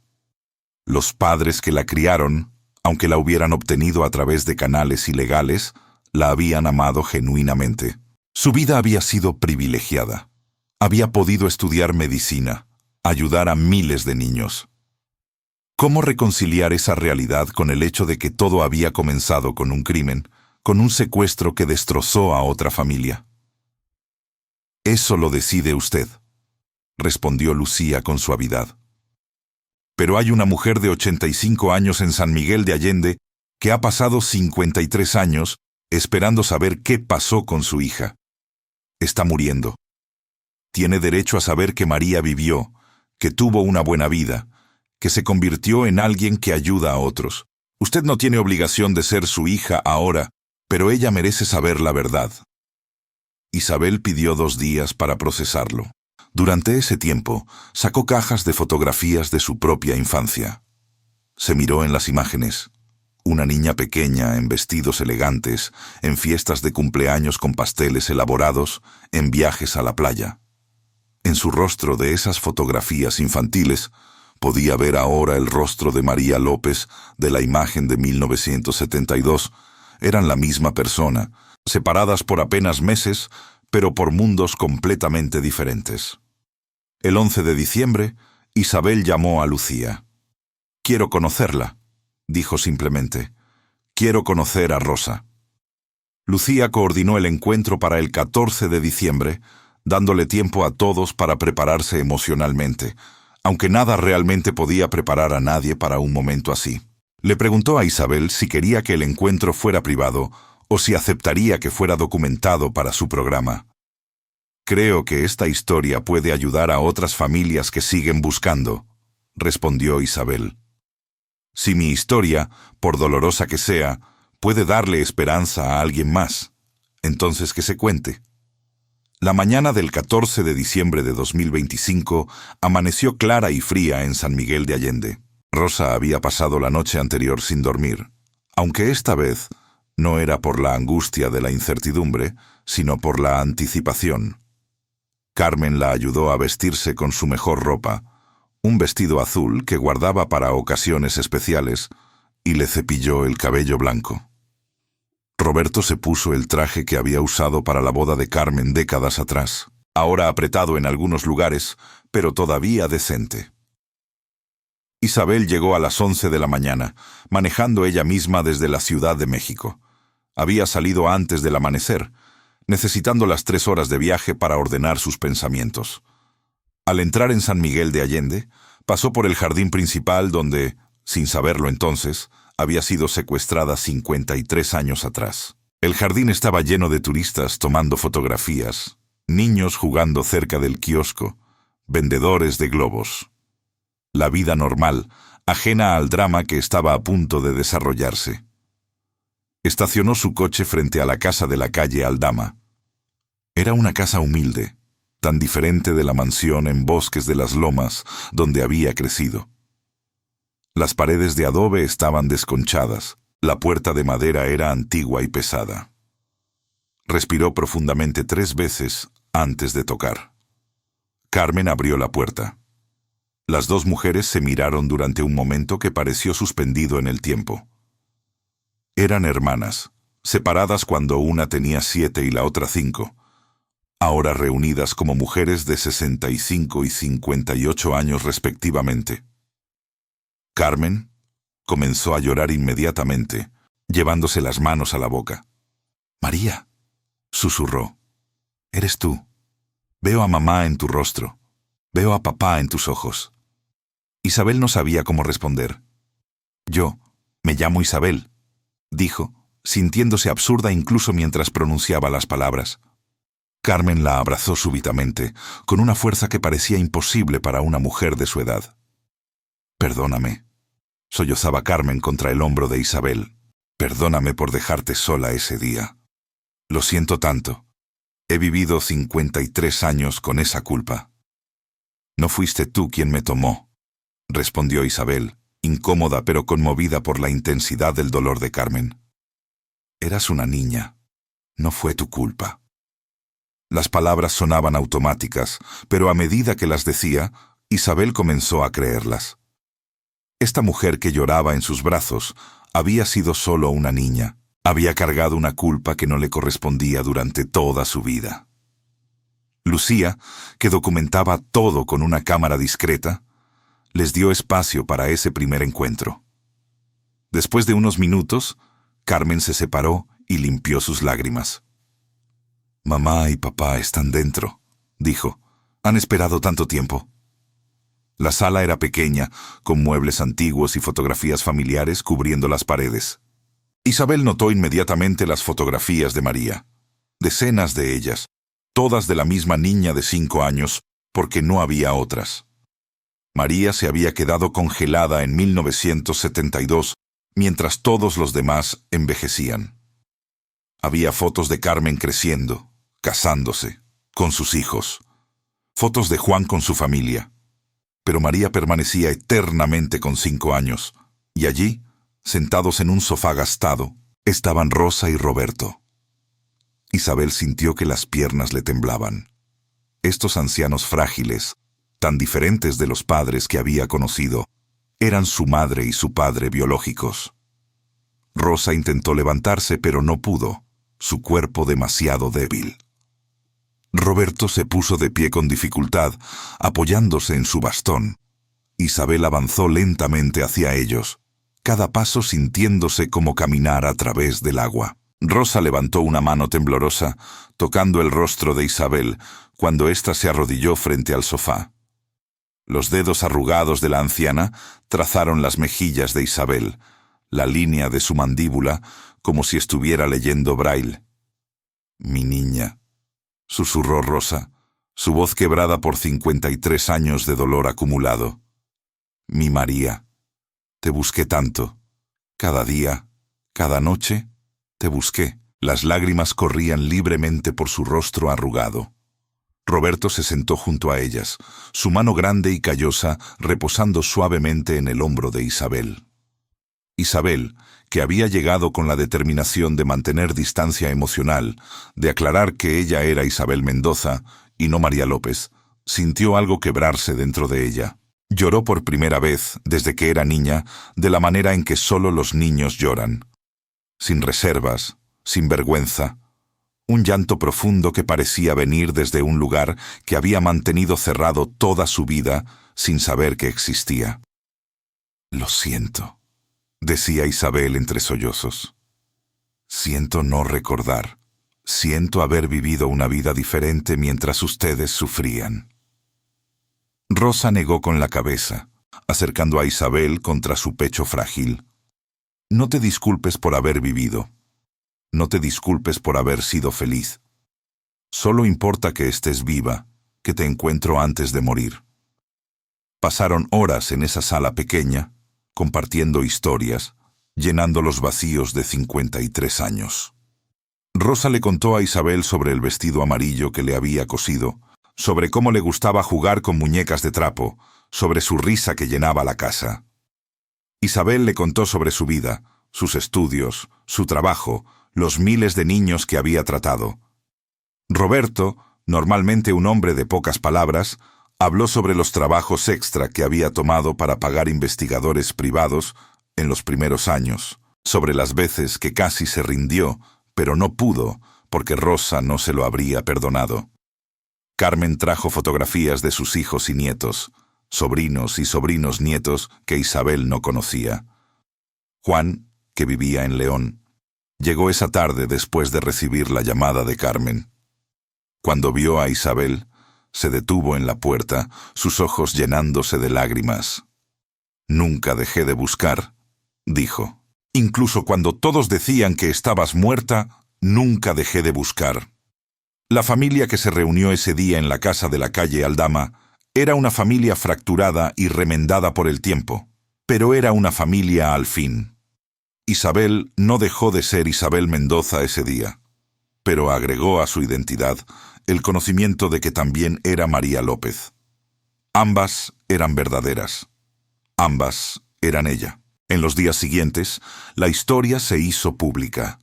Los padres que la criaron, aunque la hubieran obtenido a través de canales ilegales, la habían amado genuinamente. Su vida había sido privilegiada. Había podido estudiar medicina, ayudar a miles de niños. ¿Cómo reconciliar esa realidad con el hecho de que todo había comenzado con un crimen, con un secuestro que destrozó a otra familia? «Eso lo decide usted», respondió Lucía con suavidad. «Pero hay una mujer de 85 años en San Miguel de Allende que ha pasado 53 años esperando saber qué pasó con su hija. Está muriendo. Tiene derecho a saber que María vivió, que tuvo una buena vida, que se convirtió en alguien que ayuda a otros. Usted no tiene obligación de ser su hija ahora, pero ella merece saber la verdad». Isabel pidió 2 días para procesarlo. Durante ese tiempo, sacó cajas de fotografías de su propia infancia. Se miró en las imágenes. Una niña pequeña en vestidos elegantes, en fiestas de cumpleaños con pasteles elaborados, en viajes a la playa. En su rostro de esas fotografías infantiles, podía ver ahora el rostro de María López de la imagen de 1972. Eran la misma persona, separadas por apenas meses, pero por mundos completamente diferentes. El 11 de diciembre, Isabel llamó a Lucía. «Quiero conocerla», dijo simplemente. «Quiero conocer a Rosa». Lucía coordinó el encuentro para el 14 de diciembre, dándole tiempo a todos para prepararse emocionalmente, aunque nada realmente podía preparar a nadie para un momento así. Le preguntó a Isabel si quería que el encuentro fuera privado o si aceptaría que fuera documentado para su programa. «Creo que esta historia puede ayudar a otras familias que siguen buscando», respondió Isabel. Si mi historia, por dolorosa que sea, puede darle esperanza a alguien más, entonces que se cuente. La mañana del 14 de diciembre de 2025 amaneció clara y fría en San Miguel de Allende. Rosa había pasado la noche anterior sin dormir, aunque esta vez no era por la angustia de la incertidumbre, sino por la anticipación. Carmen la ayudó a vestirse con su mejor ropa, un vestido azul que guardaba para ocasiones especiales, y le cepilló el cabello blanco. Roberto se puso el traje que había usado para la boda de Carmen décadas atrás, ahora apretado en algunos lugares, pero todavía decente. Isabel llegó a las 11 de la mañana, manejando ella misma desde la Ciudad de México. Había salido antes del amanecer, necesitando las 3 horas de viaje para ordenar sus pensamientos. Al entrar en San Miguel de Allende, pasó por el jardín principal donde, sin saberlo entonces, había sido secuestrada 53 años atrás. El jardín estaba lleno de turistas tomando fotografías, niños jugando cerca del kiosco, vendedores de globos. La vida normal, ajena al drama que estaba a punto de desarrollarse. Estacionó su coche frente a la casa de la calle Aldama. Era una casa humilde, tan diferente de la mansión en Bosques de las Lomas donde había crecido. Las paredes de adobe estaban desconchadas, la puerta de madera era antigua y pesada. Respiró profundamente 3 veces antes de tocar. Carmen abrió la puerta. Las 2 mujeres se miraron durante un momento que pareció suspendido en el tiempo. Eran hermanas, separadas cuando una tenía 7 y la otra 5, ahora reunidas como mujeres de 65 y 58 años respectivamente. Carmen comenzó a llorar inmediatamente, llevándose las manos a la boca. «María», susurró, «eres tú. Veo a mamá en tu rostro. Veo a papá en tus ojos». Isabel no sabía cómo responder. «Yo me llamo Isabel», dijo, sintiéndose absurda incluso mientras pronunciaba las palabras. Carmen la abrazó súbitamente, con una fuerza que parecía imposible para una mujer de su edad. «Perdóname», sollozaba Carmen contra el hombro de Isabel. «Perdóname por dejarte sola ese día. Lo siento tanto. He vivido 53 años con esa culpa». «No fuiste tú quien me tomó», respondió Isabel, incómoda pero conmovida por la intensidad del dolor de Carmen. «Eras una niña. No fue tu culpa». Las palabras sonaban automáticas, pero a medida que las decía, Isabel comenzó a creerlas. Esta mujer que lloraba en sus brazos había sido solo una niña. Había cargado una culpa que no le correspondía durante toda su vida. Lucía, que documentaba todo con una cámara discreta, les dio espacio para ese primer encuentro. Después de unos minutos, Carmen se separó y limpió sus lágrimas. «Mamá y papá están dentro», dijo. «Han esperado tanto tiempo». La sala era pequeña, con muebles antiguos y fotografías familiares cubriendo las paredes. Isabel notó inmediatamente las fotografías de María. Decenas de ellas, todas de la misma niña de 5 años, porque no había otras. María se había quedado congelada en 1972, mientras todos los demás envejecían. Había fotos de Carmen creciendo, casándose, con sus hijos. Fotos de Juan con su familia. Pero María permanecía eternamente con 5 años, y allí, sentados en un sofá gastado, estaban Rosa y Roberto. Isabel sintió que las piernas le temblaban. Estos ancianos frágiles, tan diferentes de los padres que había conocido, eran su madre y su padre biológicos. Rosa intentó levantarse, pero no pudo, su cuerpo demasiado débil. Roberto se puso de pie con dificultad, apoyándose en su bastón. Isabel avanzó lentamente hacia ellos, cada paso sintiéndose como caminar a través del agua. Rosa levantó una mano temblorosa, tocando el rostro de Isabel, cuando ésta se arrodilló frente al sofá. Los dedos arrugados de la anciana trazaron las mejillas de Isabel, la línea de su mandíbula, como si estuviera leyendo braille. «Mi niña», susurró Rosa, su voz quebrada por 53 años de dolor acumulado. Mi María, te busqué tanto. Cada día, cada noche, te busqué. Las lágrimas corrían libremente por su rostro arrugado. Roberto se sentó junto a ellas, su mano grande y callosa reposando suavemente en el hombro de Isabel. Isabel, que había llegado con la determinación de mantener distancia emocional, de aclarar que ella era Isabel Mendoza y no María López, sintió algo quebrarse dentro de ella. Lloró por primera vez, desde que era niña, de la manera en que solo los niños lloran. Sin reservas, sin vergüenza. Un llanto profundo que parecía venir desde un lugar que había mantenido cerrado toda su vida sin saber que existía. «Lo siento», decía Isabel entre sollozos. «Siento no recordar. Siento haber vivido una vida diferente mientras ustedes sufrían». Rosa negó con la cabeza, acercando a Isabel contra su pecho frágil. «No te disculpes por haber vivido. No te disculpes por haber sido feliz. Solo importa que estés viva, que te encuentro antes de morir». Pasaron horas en esa sala pequeña, compartiendo historias, llenando los vacíos de 53 años. Rosa le contó a Isabel sobre el vestido amarillo que le había cosido, sobre cómo le gustaba jugar con muñecas de trapo, sobre su risa que llenaba la casa. Isabel le contó sobre su vida, sus estudios, su trabajo, los miles de niños que había tratado. Roberto, normalmente un hombre de pocas palabras, habló sobre los trabajos extra que había tomado para pagar investigadores privados en los primeros años, sobre las veces que casi se rindió, pero no pudo, porque Rosa no se lo habría perdonado. Carmen trajo fotografías de sus hijos y nietos, sobrinos y sobrinos nietos que Isabel no conocía. Juan, que vivía en León, llegó esa tarde después de recibir la llamada de Carmen. Cuando vio a Isabel, se detuvo en la puerta, sus ojos llenándose de lágrimas. «Nunca dejé de buscar», dijo. «Incluso cuando todos decían que estabas muerta, nunca dejé de buscar». La familia que se reunió ese día en la casa de la calle Aldama era una familia fracturada y remendada por el tiempo, pero era una familia al fin. Isabel no dejó de ser Isabel Mendoza ese día, pero agregó a su identidad el conocimiento de que también era María López. Ambas eran verdaderas. Ambas eran ella. En los días siguientes, la historia se hizo pública.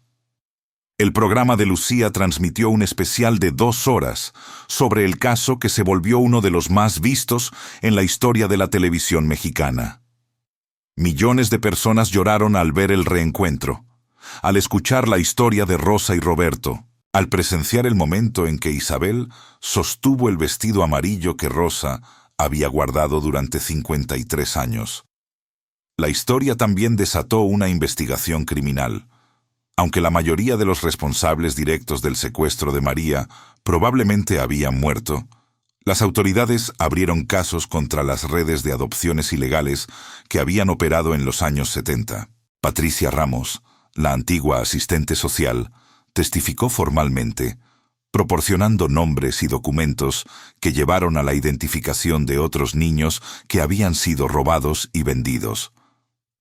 El programa de Lucía transmitió un especial de 2 horas sobre el caso que se volvió uno de los más vistos en la historia de la televisión mexicana. Millones de personas lloraron al ver el reencuentro, al escuchar la historia de Rosa y Roberto, al presenciar el momento en que Isabel sostuvo el vestido amarillo que Rosa había guardado durante 53 años. La historia también desató una investigación criminal. Aunque la mayoría de los responsables directos del secuestro de María probablemente habían muerto, las autoridades abrieron casos contra las redes de adopciones ilegales que habían operado en los años 70. Patricia Ramos, la antigua asistente social, testificó formalmente, proporcionando nombres y documentos que llevaron a la identificación de otros niños que habían sido robados y vendidos.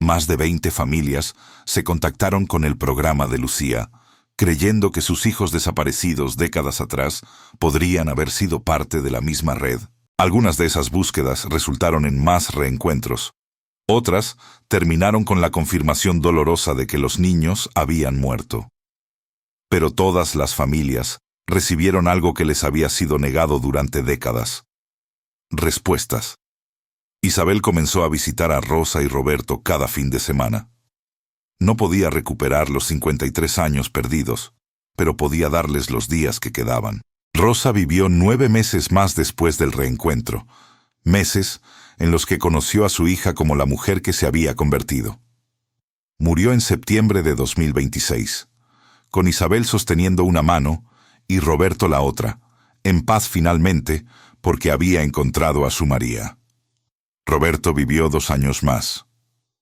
Más de 20 familias se contactaron con el programa de Lucía, creyendo que sus hijos desaparecidos décadas atrás podrían haber sido parte de la misma red. Algunas de esas búsquedas resultaron en más reencuentros. Otras terminaron con la confirmación dolorosa de que los niños habían muerto. Pero todas las familias recibieron algo que les había sido negado durante décadas: respuestas. Isabel comenzó a visitar a Rosa y Roberto cada fin de semana. No podía recuperar los 53 años perdidos, pero podía darles los días que quedaban. Rosa vivió 9 meses más después del reencuentro, meses en los que conoció a su hija como la mujer que se había convertido. Murió en septiembre de 2026, con Isabel sosteniendo una mano y Roberto la otra, en paz finalmente, porque había encontrado a su María. Roberto vivió 2 años más,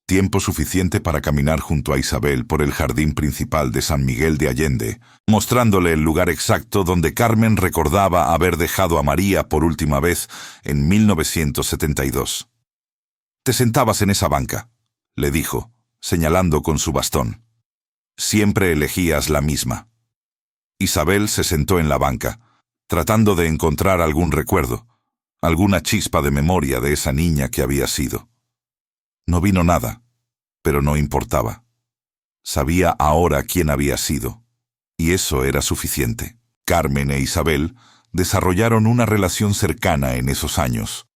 tiempo suficiente para caminar junto a Isabel por el jardín principal de San Miguel de Allende, mostrándole el lugar exacto donde Carmen recordaba haber dejado a María por última vez en 1972. Te sentabas en esa banca, le dijo, señalando con su bastón. Siempre elegías la misma. Isabel se sentó en la banca, tratando de encontrar algún recuerdo, alguna chispa de memoria de esa niña que había sido. No vino nada, pero no importaba. Sabía ahora quién había sido, y eso era suficiente. Carmen e Isabel desarrollaron una relación cercana en esos años.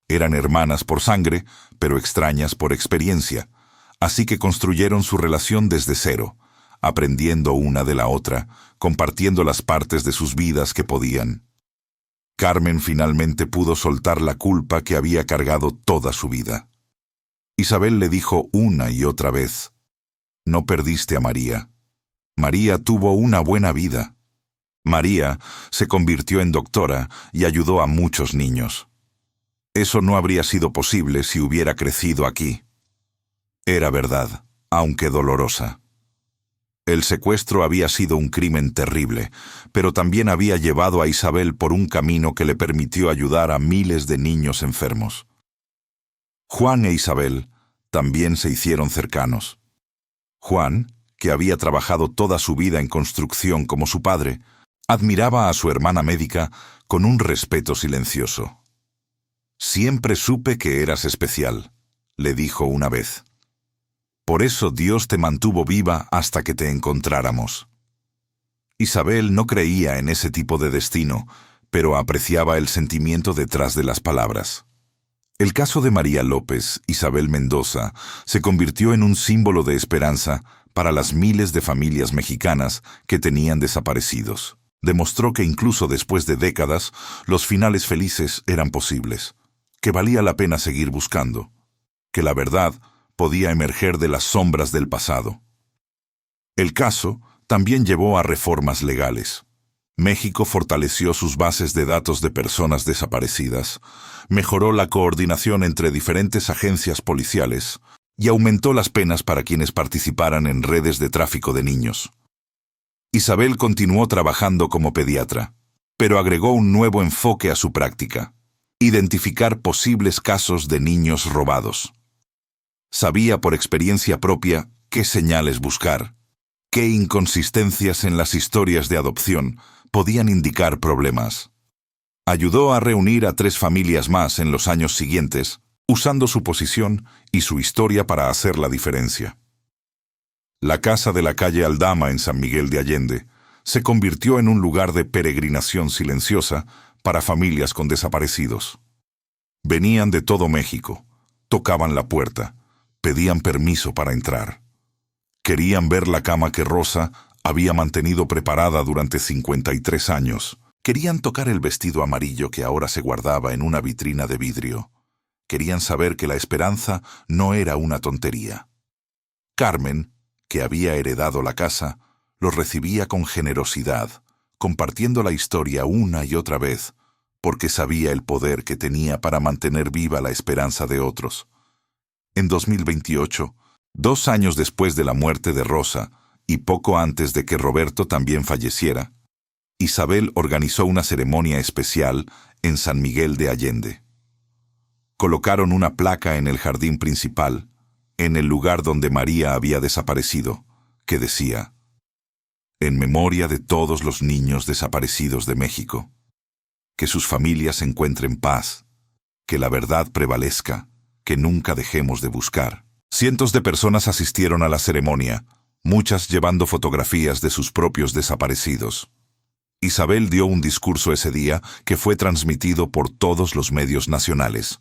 Eran hermanas por sangre, pero extrañas por experiencia, así que construyeron su relación desde cero, aprendiendo una de la otra, compartiendo las partes de sus vidas que podían. Carmen finalmente pudo soltar la culpa que había cargado toda su vida. Isabel le dijo una y otra vez: «No perdiste a María. María tuvo una buena vida. María se convirtió en doctora y ayudó a muchos niños. Eso no habría sido posible si hubiera crecido aquí». Era verdad, aunque dolorosa. El secuestro había sido un crimen terrible, pero también había llevado a Isabel por un camino que le permitió ayudar a miles de niños enfermos. Juan e Isabel también se hicieron cercanos. Juan, que había trabajado toda su vida en construcción como su padre, admiraba a su hermana médica con un respeto silencioso. «Siempre supe que eras especial», le dijo una vez. «Por eso Dios te mantuvo viva hasta que te encontráramos». Isabel no creía en ese tipo de destino, pero apreciaba el sentimiento detrás de las palabras. El caso de María López, Isabel Mendoza, se convirtió en un símbolo de esperanza para las miles de familias mexicanas que tenían desaparecidos. Demostró que incluso después de décadas, los finales felices eran posibles, que valía la pena seguir buscando, que la verdad podía emerger de las sombras del pasado. El caso también llevó a reformas legales. México fortaleció sus bases de datos de personas desaparecidas, mejoró la coordinación entre diferentes agencias policiales y aumentó las penas para quienes participaran en redes de tráfico de niños. Isabel continuó trabajando como pediatra, pero agregó un nuevo enfoque a su práctica: identificar posibles casos de niños robados. Sabía por experiencia propia qué señales buscar, qué inconsistencias en las historias de adopción podían indicar problemas. Ayudó a reunir a 3 familias más en los años siguientes, usando su posición y su historia para hacer la diferencia. La casa de la calle Aldama en San Miguel de Allende se convirtió en un lugar de peregrinación silenciosa para familias con desaparecidos. Venían de todo México, tocaban la puerta, pedían permiso para entrar. Querían ver la cama que Rosa había mantenido preparada durante 53 años. Querían tocar el vestido amarillo que ahora se guardaba en una vitrina de vidrio. Querían saber que la esperanza no era una tontería. Carmen, que había heredado la casa, los recibía con generosidad, compartiendo la historia una y otra vez, porque sabía el poder que tenía para mantener viva la esperanza de otros. En 2028, 2 años después de la muerte de Rosa y poco antes de que Roberto también falleciera, Isabel organizó una ceremonia especial en San Miguel de Allende. Colocaron una placa en el jardín principal, en el lugar donde María había desaparecido, que decía: «En memoria de todos los niños desaparecidos de México. Que sus familias encuentren paz, que la verdad prevalezca, que nunca dejemos de buscar». Cientos de personas asistieron a la ceremonia, muchas llevando fotografías de sus propios desaparecidos. Isabel dio un discurso ese día que fue transmitido por todos los medios nacionales.